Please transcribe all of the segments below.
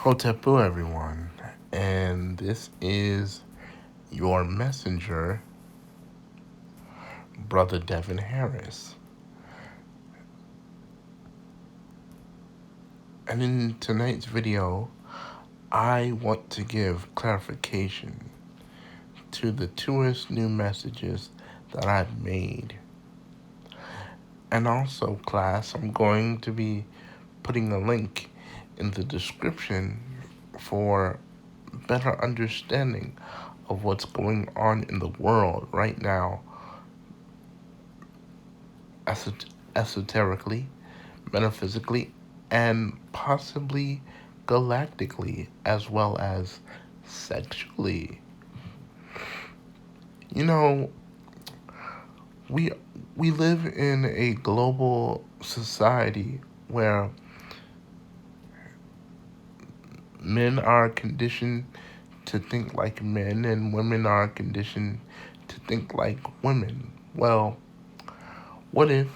Hotepu, everyone, and this is your messenger, Brother Devin Harris. And in tonight's video, I want to give clarification to the two new messages that I've made. And also, class, I'm going to be putting a link in the description for better understanding of what's going on in the world right now, esoterically, metaphysically, and possibly galactically, as well as sexually. You know, we we live in a global society where men are conditioned to think like men and women are conditioned to think like women. Well, what if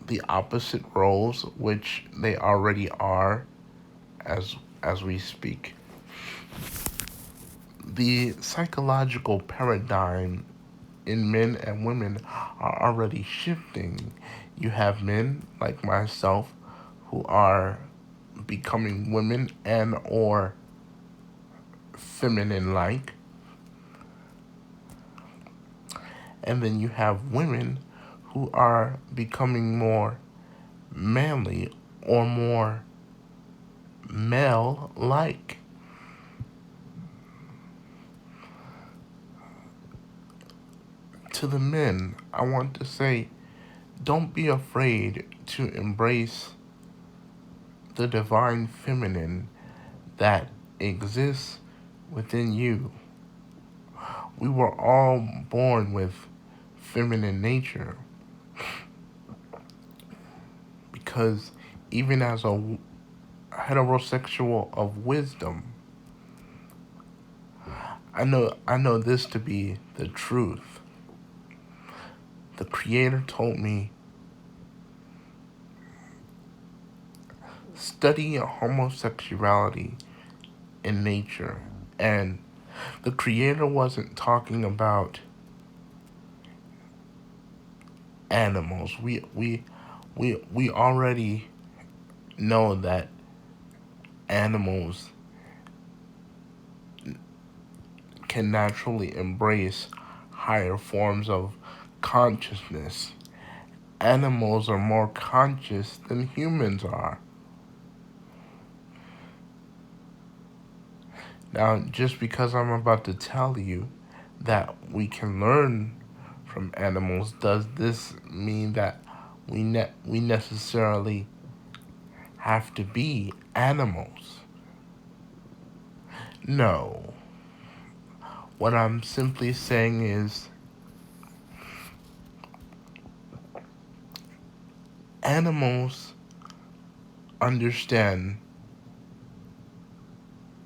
the opposite roles, which they already are as we speak? The psychological paradigm in men and women are already shifting. You have men like myself who are becoming women and or feminine like, and then you have women who are becoming more manly or more male like. To the men, I want to say, don't be afraid to embrace the divine feminine that exists within you. We were all born with feminine nature because even as a heterosexual of wisdom, I know this to be the truth. The Creator told me, study homosexuality in nature, and the Creator wasn't talking about animals. We already know that animals can naturally embrace higher forms of consciousness. Animals are more conscious than humans are. Now, just because I'm about to tell you that we can learn from animals, does this mean that we necessarily have to be animals? No. What I'm simply saying is animals understand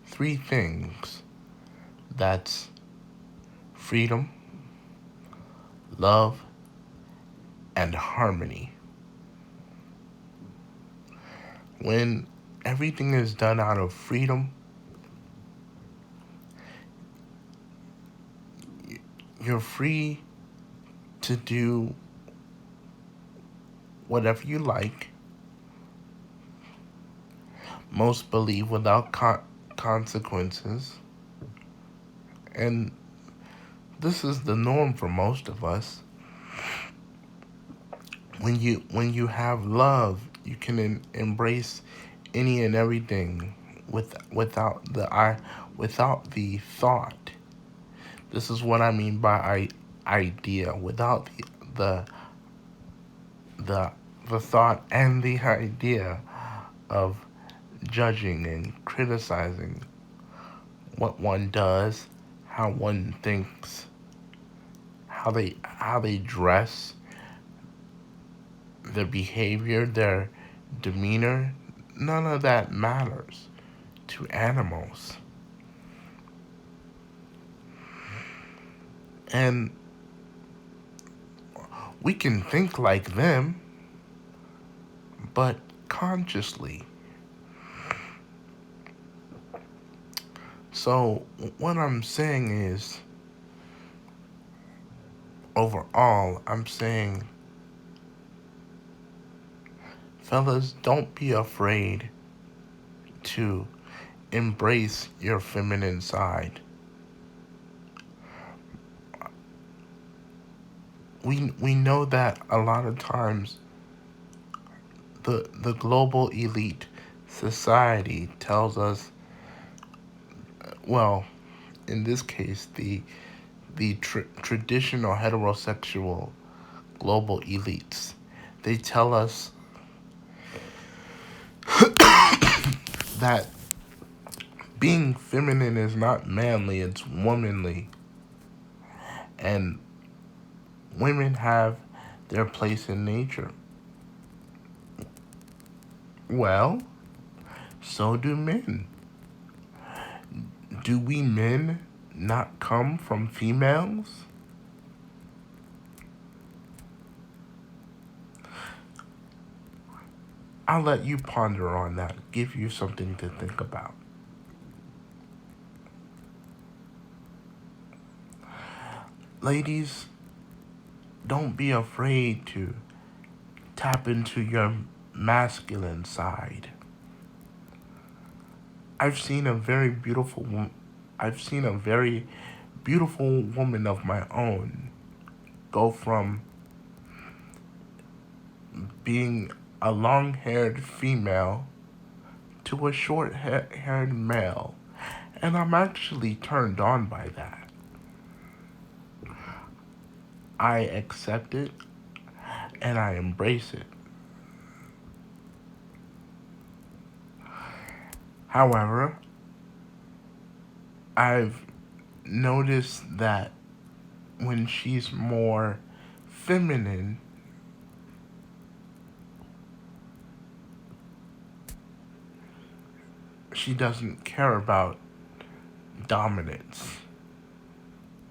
three things. That's freedom, love, and harmony. When everything is done out of freedom, you're free to do whatever you like. Most believe without consequences. And this is the norm for most of us. When you have love, you can embrace any and everything without the thought. This is what I mean by idea. Without the the the thought and the idea of judging and criticizing what one does, how one thinks, how they dress, their behavior, their demeanor. None of that matters to animals. And we can think like them, but consciously. So what I'm saying is, overall, I'm saying, fellas, don't be afraid to embrace your feminine side. We know that a lot of times the global elite society tells us, well, in this case, the traditional heterosexual global elites, they tell us that being feminine is not manly, it's womanly, and women have their place in nature. Well, so do men. Do we men not come from females? I'll let you ponder on that, give you something to think about. Ladies, don't be afraid to tap into your masculine side. I've seen a very beautiful I've seen a very beautiful woman of my own go from being a long-haired female to a short-haired male, and I'm actually turned on by that. I accept it and I embrace it. However, I've noticed that when she's more feminine, she doesn't care about dominance.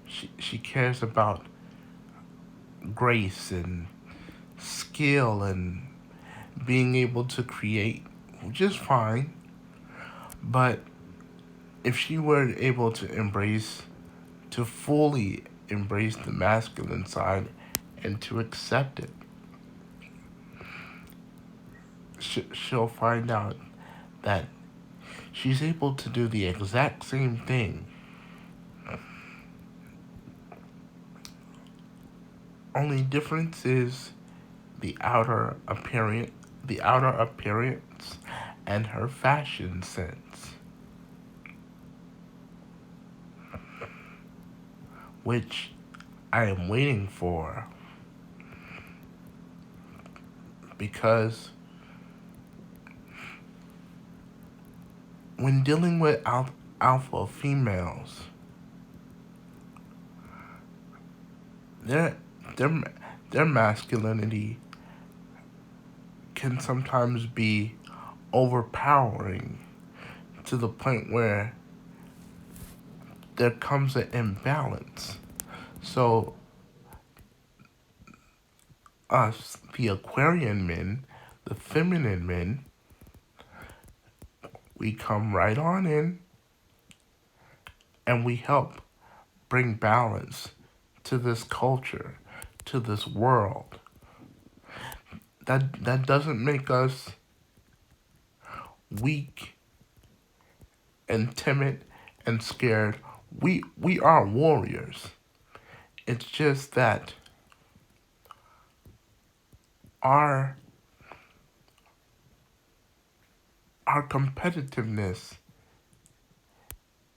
She cares about grace and skill and being able to create, which is fine. But if she were able to fully embrace the masculine side and to accept it, she'll find out that she's able to do the exact same thing. Only difference is the outer appearance, and her fashion sense, which I am waiting for, because when dealing with alpha females, their their their masculinity can sometimes be overpowering to the point where there comes an imbalance. So us, the Aquarian men, the feminine men, we come right on in and we help bring balance to this culture, to this world. That doesn't make us weak and timid and scared. We are warriors. It's just that our our competitiveness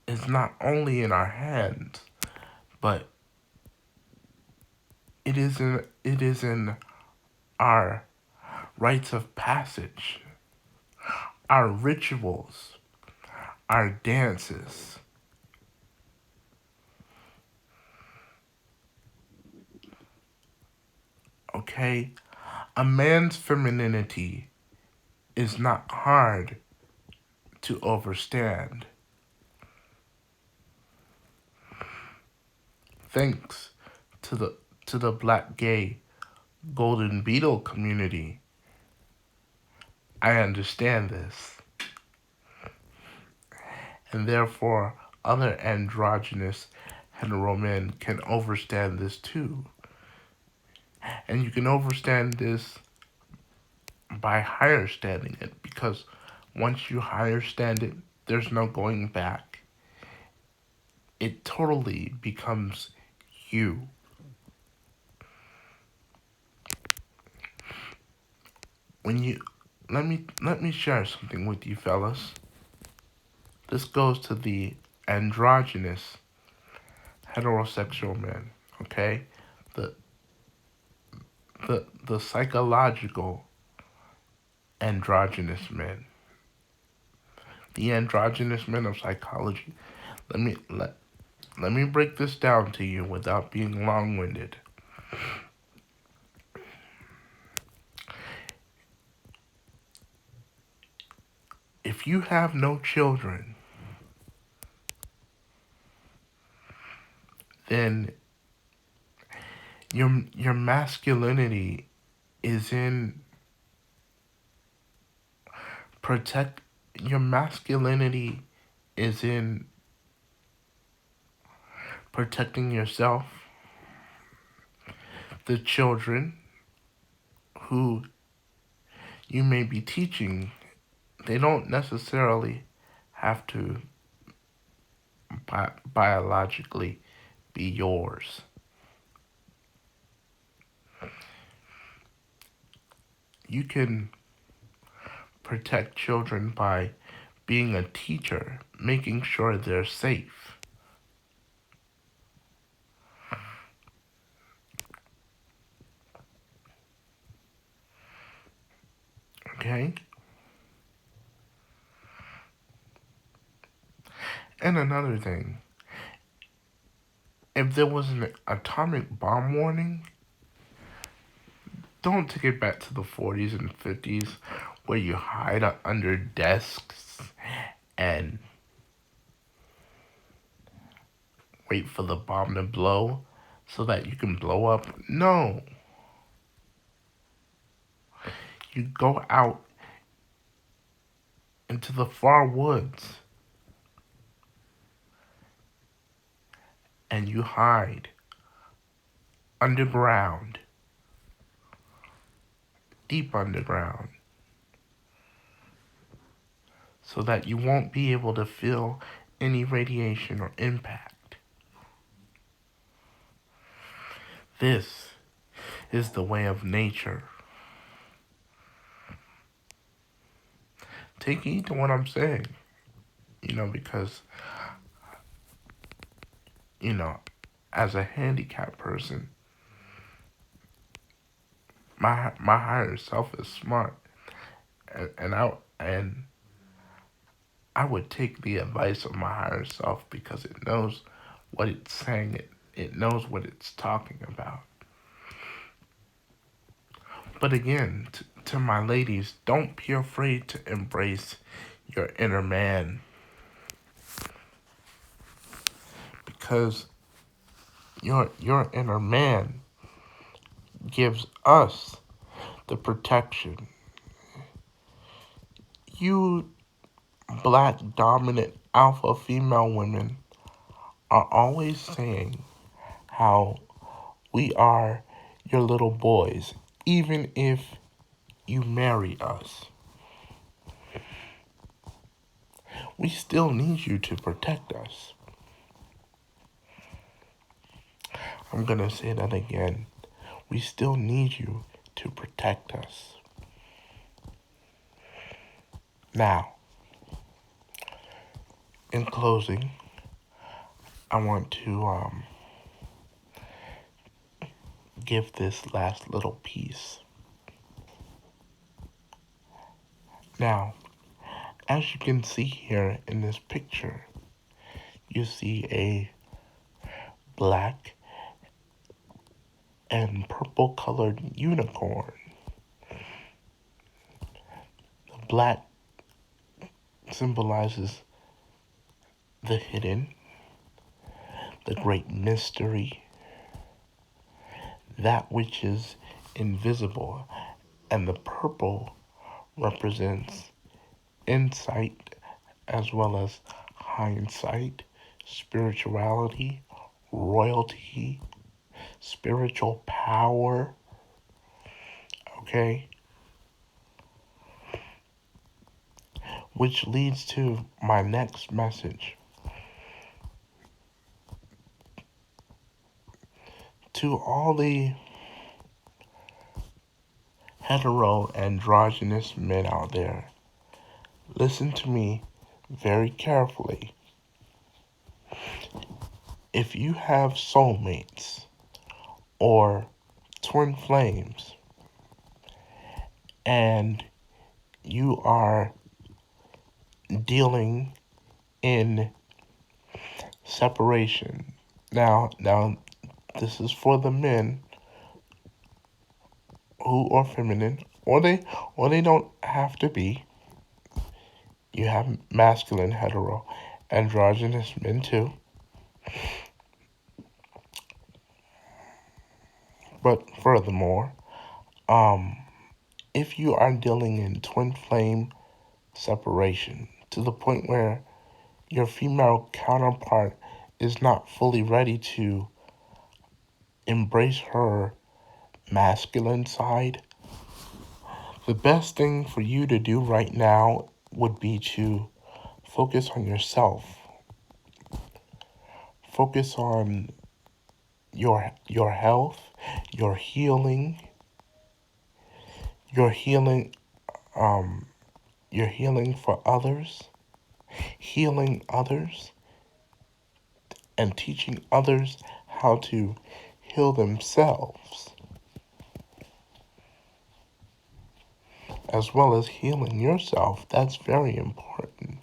is not only in our hands, but it is in our rites of passage, our rituals, our dances. Okay? A man's femininity is not hard to understand. Thanks to the black gay golden beetle community, I understand this. And therefore other androgynous hetero men can overstand this too. And you can overstand this by higher standing it, because once you higher stand it, there's no going back. It totally becomes you. When you let me share something with you fellas. This goes to the androgynous heterosexual men, okay? The the psychological androgynous men. The androgynous men of psychology. Let me let let me break this down to you without being long-winded. If you have no children, then your masculinity is in protect your masculinity is in protecting yourself, the children who you may be teaching. They don't necessarily have to biologically be yours. You can protect children by being a teacher, making sure they're safe. Okay? And another thing, if there was an atomic bomb warning, don't take it back to the 40s and 50s where you hide under desks and wait for the bomb to blow so that you can blow up. No. You go out into the far woods and you hide underground, deep underground, so that you won't be able to feel any radiation or impact. This is the way of nature. Take heed to what I'm saying, because, you know, as a handicapped person, my higher self is smart, and I would take the advice of my higher self because it knows what it's saying. It knows what it's talking about. But again, to my ladies, don't be afraid to embrace your inner man, because your inner man gives us the protection. You black dominant alpha female women are always saying how we are your little boys, even if you marry us. We still need you to protect us. I'm gonna say that again. We still need you to protect us. Now, in closing, I want to give this last little piece. Now, as you can see here in this picture, you see a black and purple colored unicorn. The black symbolizes the hidden, the great mystery, that which is invisible, and the purple represents insight as well as hindsight, spirituality, royalty, spiritual power, okay? Which leads to my next message. To all the hetero androgynous men out there, listen to me very carefully. If you have soulmates or twin flames and you are dealing in separation, now this is for the men who are feminine, or they don't have to be. You have masculine, hetero, androgynous men too. But furthermore, if you are dealing in twin flame separation to the point where your female counterpart is not fully ready to embrace her masculine side, the best thing for you to do right now would be to focus on yourself. Focus on your health, your healing, your healing, your healing for others, healing others, and teaching others how to heal themselves, as well as healing yourself. That's very important.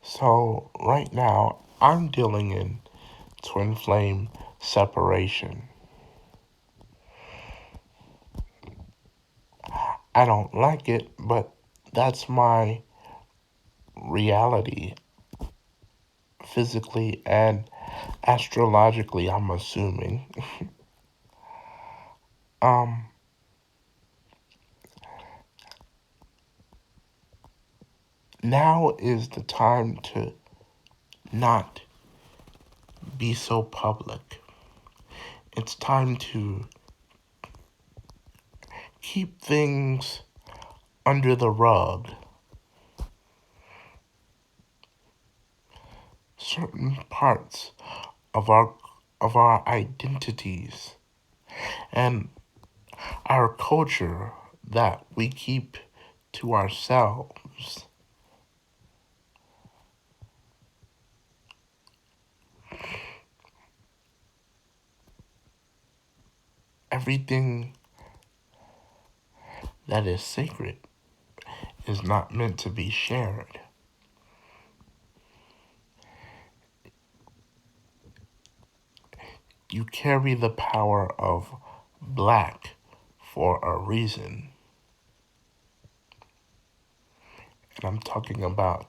So right now, I'm dealing in twin flame separation. I don't like it, but that's my reality, physically and astrologically, I'm assuming. um, Now is the time to not be so public. It's time to keep things under the rug. Certain parts of our identities and our culture that we keep to ourselves. Everything that is sacred is not meant to be shared. You carry the power of black for a reason. And I'm talking about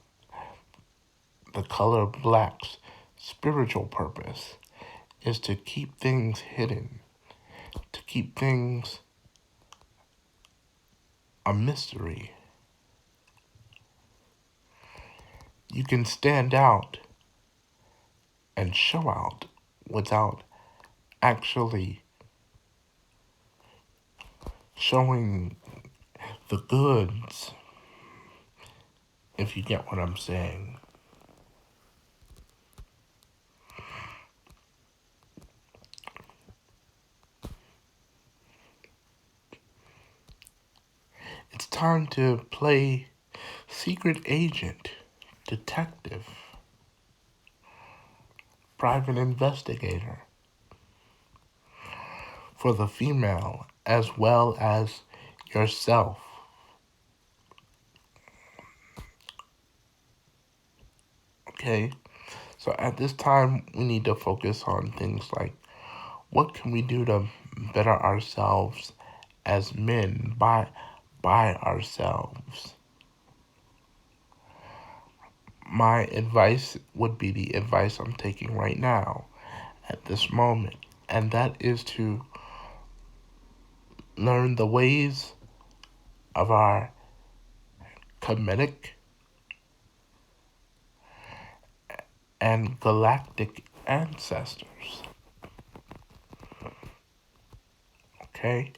the color black's spiritual purpose is to keep things hidden, to keep things a mystery. You can stand out and show out without actually showing the goods, if you get what I'm saying. It's time to play secret agent, detective, private investigator for the female as well as yourself. Okay? So at this time, we need to focus on things like what can we do to better ourselves as men by ourselves. My advice would be the advice I'm taking right now at this moment, and that is to learn the ways of our Kemetic and galactic ancestors. Okay?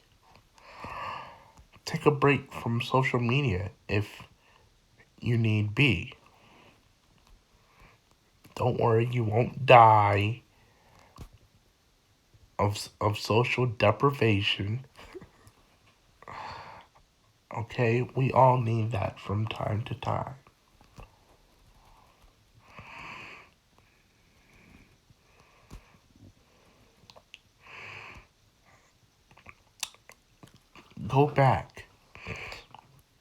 Take a break from social media if you need be. Don't worry, you won't die of social deprivation. Okay? We all need that from time to time. Go back,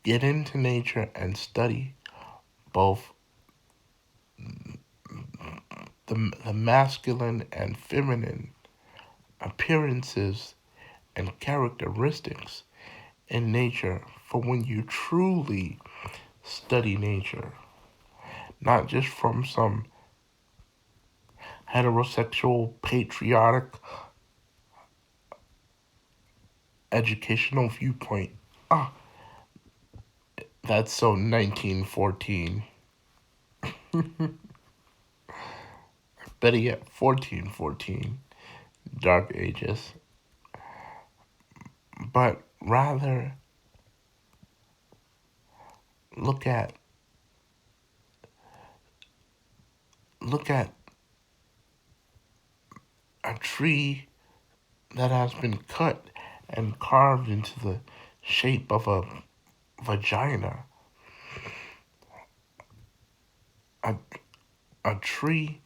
get into nature, and study both the masculine and feminine appearances and characteristics in nature for when you truly study nature, not just from some heterosexual, patriotic, educational viewpoint. Ah, that's so 1914. Better yet, 1414, Dark Ages. But rather look at look at a tree that has been cut and carved into the shape of a vagina. A, a tree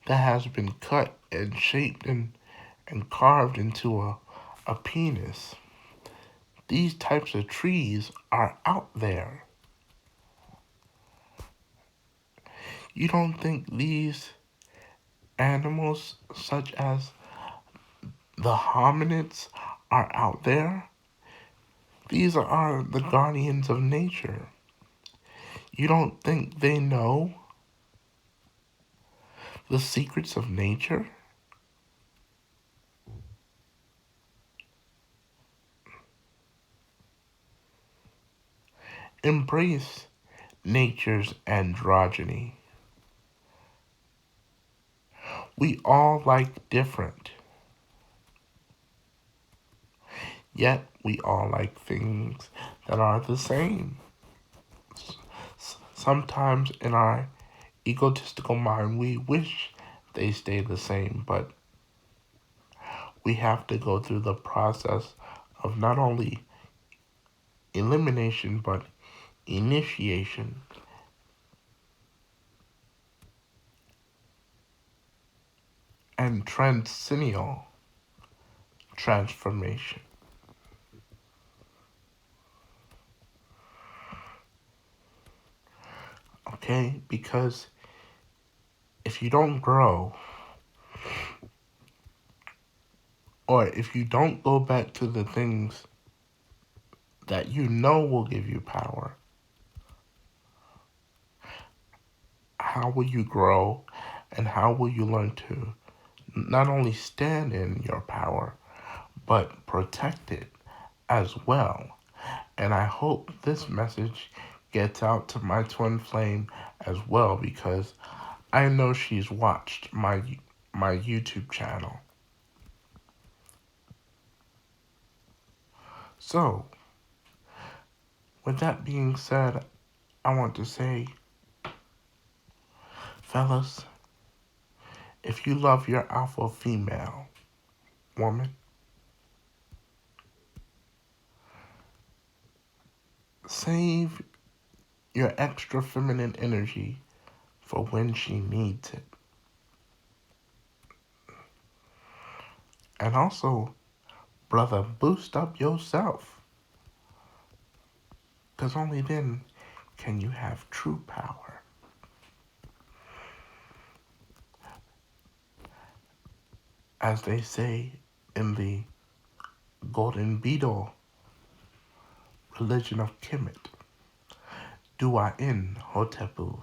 that has been cut and shaped and carved into a penis. These types of trees are out there. You don't think these animals, such as the hominids, are out there? These are the guardians of nature. You don't think they know the secrets of nature? Embrace nature's androgyny. We all like different, yet we all like things that are the same. Sometimes in our egotistical mind, we wish they stay the same, but we have to go through the process of not only elimination, but initiation and transcendental transformation. Okay? Because if you don't grow, or if you don't go back to the things that you know will give you power, how will you grow and how will you learn to not only stand in your power, but protect it as well? And I hope this message gets out to my twin flame as well, because I know she's watched my YouTube channel. So, with that being said, I want to say, fellas, if you love your alpha female woman, save your extra feminine energy for when she needs it. And also, brother, boost up yourself, because only then can you have true power. As they say in the Golden Beetle religion of Kemet, Dua in Hotepu.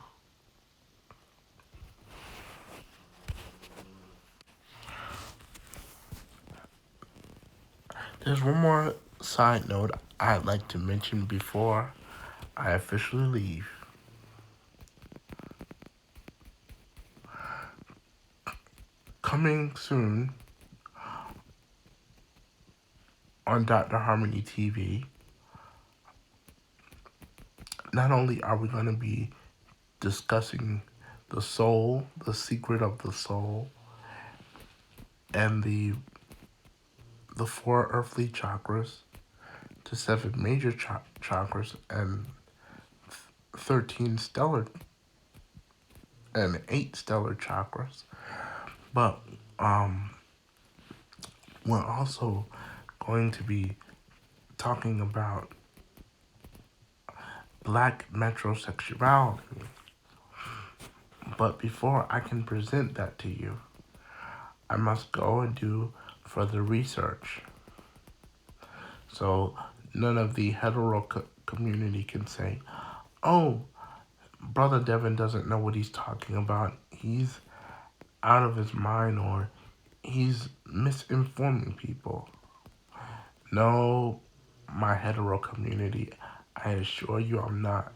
There's one more side note I'd like to mention before I officially leave. coming soon on Dr. Harmony TV, not only are we going to be discussing the soul, the secret of the soul, and the four earthly chakras, the seven major chakras, and 13 stellar and 8 stellar chakras. But we're also going to be talking about black metrosexuality. But before I can present that to you, I must go and do further research. So none of the hetero community can say, oh, Brother Devin doesn't know what he's talking about. He's out of his mind, or he's misinforming people. No, my hetero community, I assure you I'm not.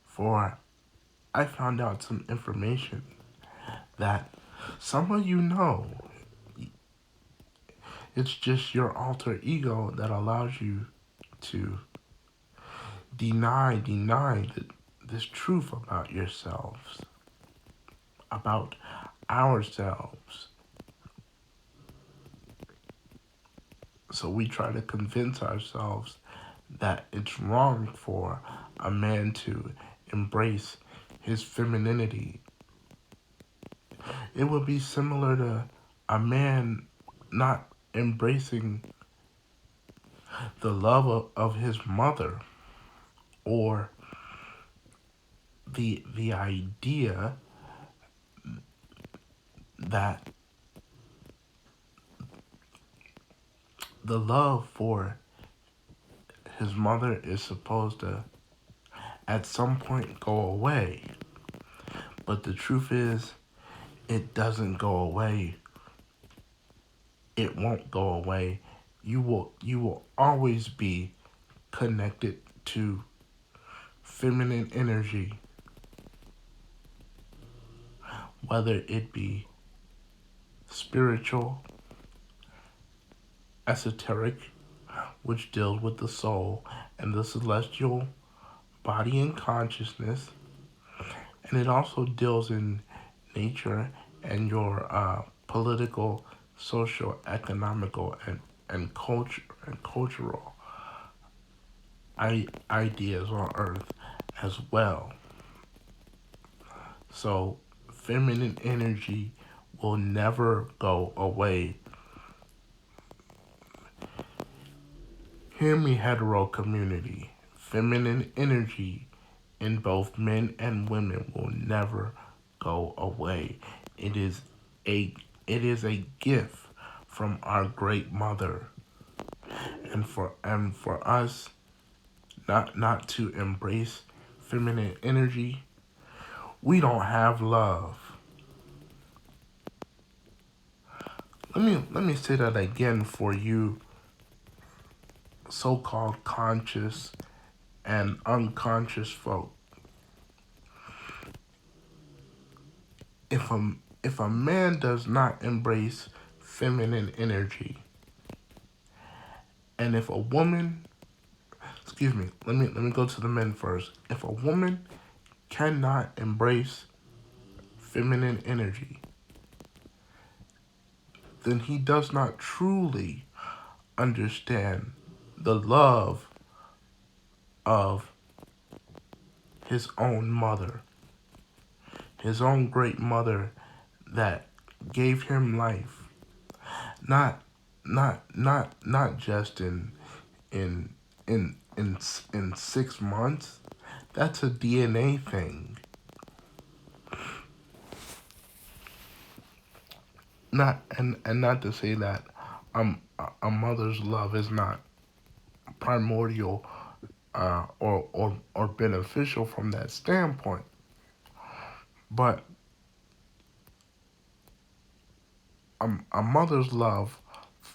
For I found out some information that some of you know. It's just your alter ego that allows you to deny this truth about yourselves, about ourselves. So we try to convince ourselves that it's wrong for a man to embrace his femininity. It would be similar to a man not embracing the love of his mother, or the idea that the love for his mother is supposed to at some point go away. But the truth is, it doesn't go away. It won't go away. You will always be connected to feminine energy, whether it be spiritual, esoteric, which deals with the soul and the celestial body and consciousness, and it also deals in nature and your political, social, economical, and cultural ideas on Earth as well. So feminine energy will never go away. Hear me, hetero community. Feminine energy in both men and women will never go away. It is a gift from our great mother. And for us not to embrace feminine energy, we don't have love. Let me say that again for you so-called conscious and unconscious folk. If a man does not embrace feminine energy, and if a woman, excuse me, let me go to the men first. If a woman cannot embrace feminine energy, then he does not truly understand the love of his own mother, his own great mother that gave him life. Not not just in in 6 months. That's a DNA thing. Not and not to say that a mother's love is not primordial or beneficial from that standpoint, but a mother's love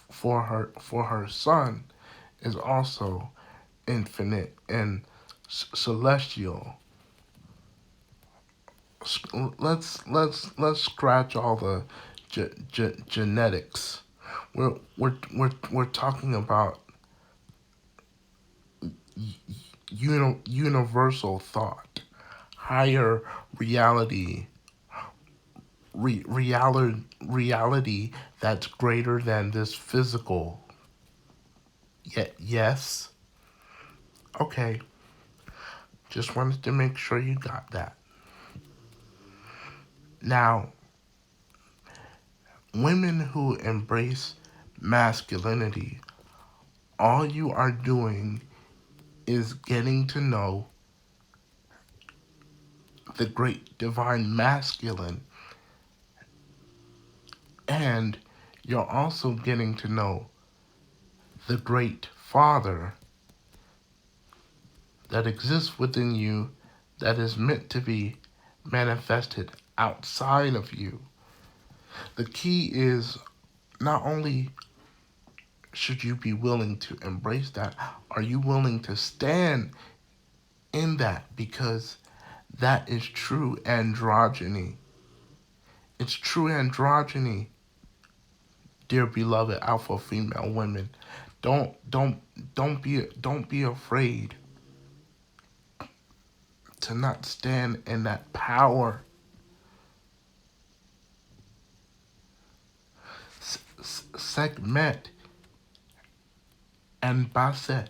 for her son is also infinite and celestial. let's scratch all the genetics. We're talking about universal thought, higher reality, reality that's greater than this physical. Yes. Okay. Just wanted to make sure you got that. Now, women who embrace masculinity, all you are doing is getting to know the great divine masculine, and you're also getting to know the great father that exists within you that is meant to be manifested outside of you. The key is not only should you be willing to embrace that, are you willing to stand in that? Because that is true androgyny. It's true androgyny, dear beloved alpha female women. Don't be afraid to not stand in that power. Sekhmet and Bastet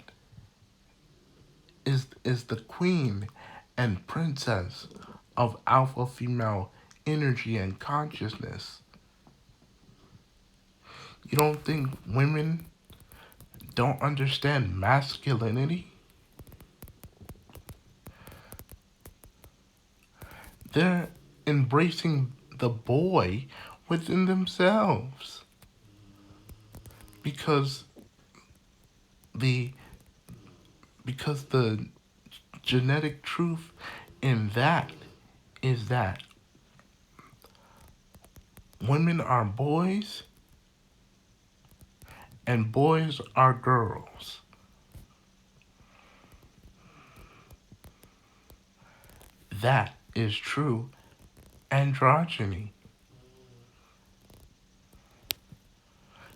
is the queen and princess of alpha female energy and consciousness. You don't think women don't understand masculinity? They're embracing the boy within themselves because the because the genetic truth in that is that women are boys and boys are girls. That is true androgyny.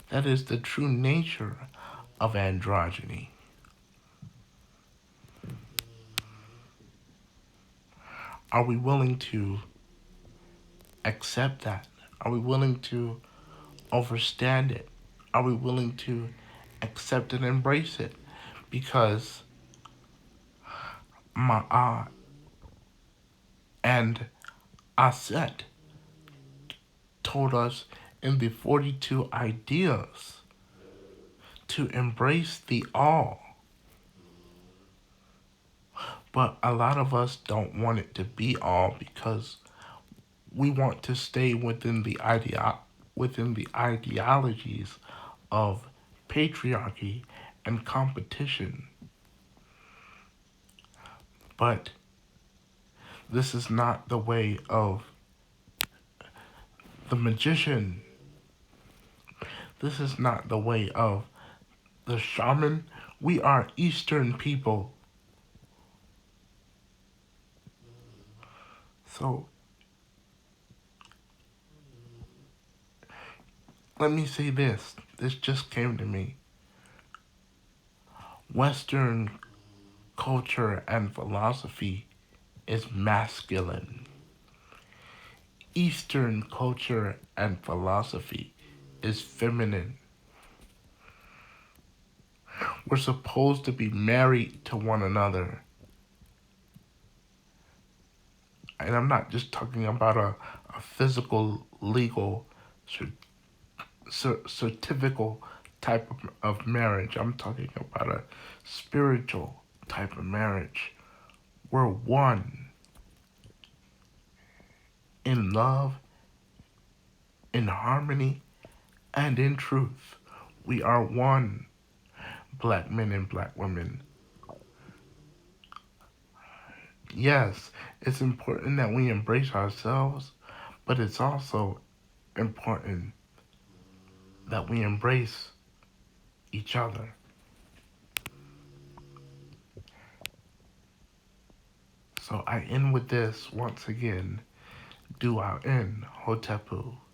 That is the true nature of androgyny. Are we willing to accept that? Are we willing to understand it? Are we willing to accept and embrace it? Because Ma'at and Aset told us in the 42 ideas to embrace the all. But a lot of us don't want it to be all because we want to stay within the ideologies of patriarchy and competition. But this is not the way of the magician. This is not the way of the shaman. We are Eastern people. So let me say this. This just came to me. Western culture and philosophy is masculine. Eastern culture and philosophy is feminine. We're supposed to be married to one another. And I'm not just talking about a physical, legal, certificate type of marriage. I'm talking about a spiritual type of marriage. We're one in love, in harmony, and in truth. We are one, black men and black women. Yes, it's important that we embrace ourselves, but it's also important that we embrace each other. So I end with this once again. Duain Hotepu.